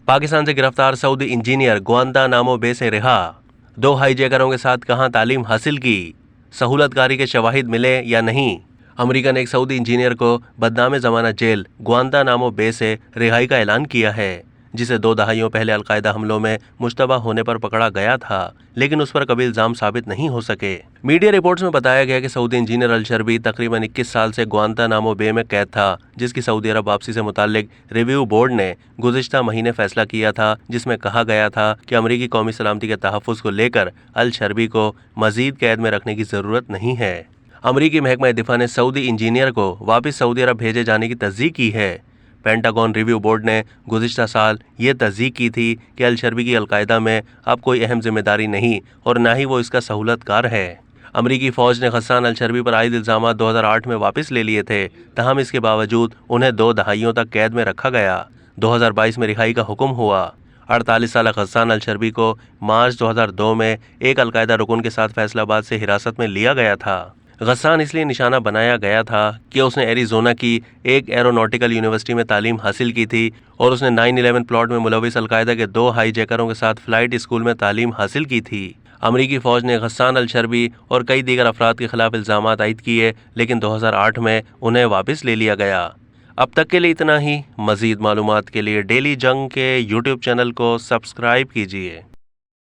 पाकिस्तान से गिरफ्तार Saudi engineer Guantanamo Bay से रिहा। 2 हाईजैकरों के साथ कहां तालीम हासिल की, सहूलतकारी के शवाहिद मिले या नहीं। अमेरिका ने एक सऊदी इंजीनियर को बदनाम जमानत जेल गुआंतानामो बे से रिहाई का ऐलान किया है, जिसे 2 दहाइयों पहले अलकायदा हमलों में मुश्तबा होने पर पकड़ा गया था, लेकिन उस पर कभी इल्जाम साबित नहीं हो सके। मीडिया रिपोर्ट्स में बताया गया कि सऊदी इंजीनियर अल-शर्बी तकरीबन 21 साल से गुआंतानामो बे में कैद था, जिसकी सऊदी अरब वापसी से मुताल्लिक रिव्यू बोर्ड ने गुज़िश्ता महीने फैसला किया था, जिसमें कहा गया था कि अमरीकी कौमी सलामती के तहफ़्फ़ुज़ को लेकर अल-शर्बी को मज़ीद कैद में रखने की ज़रूरत नहीं है। अमरीकी महकमा दिफा ने सऊदी इंजीनियर को वापस सऊदी अरब भेजे जाने की तस्दीक की है। पेंटागन रिव्यू बोर्ड ने गुज़िश्ता साल ये तस्दीक की थी कि अल-शर्बी की अलकायदा में अब कोई अहम जिम्मेदारी नहीं और ना ही वो इसका सहूलतकार है। अमरीकी फ़ौज ने गस्सान अल-शर्बी पर आयद इल्ज़ामात 2008 में वापस ले लिए थे, तहम इसके बावजूद उन्हें 2 दहाइयों तक कैद में रखा गया। 2022 में रिहाई का हुक्म हुआ। 48 साल गस्सान अल-शर्बी को मार्च 2002 में एक अलकायदा रुकन के साथ फैसलाबाद से हिरासत में लिया गया था। गस्सान इसलिए निशाना बनाया गया था कि उसने एरिज़ोना की एक एरोनॉटिकल यूनिवर्सिटी में तालीम हासिल की थी और उसने 9/11 प्लॉट में मुलविस अलकायदा के 2 हाईजैकरों के साथ फ्लाइट स्कूल में तालीम हासिल की थी। अमरीकी फ़ौज ने गस्सान अल-शर्बी और कई दीगर अफराद के खिलाफ इल्ज़ामात आयद किए, लेकिन 2008 में उन्हें वापस ले लिया गया। अब तक के लिए इतना ही। मज़ीद मालूमात के लिए डेली जंग के यूट्यूब चैनल को सब्सक्राइब कीजिए।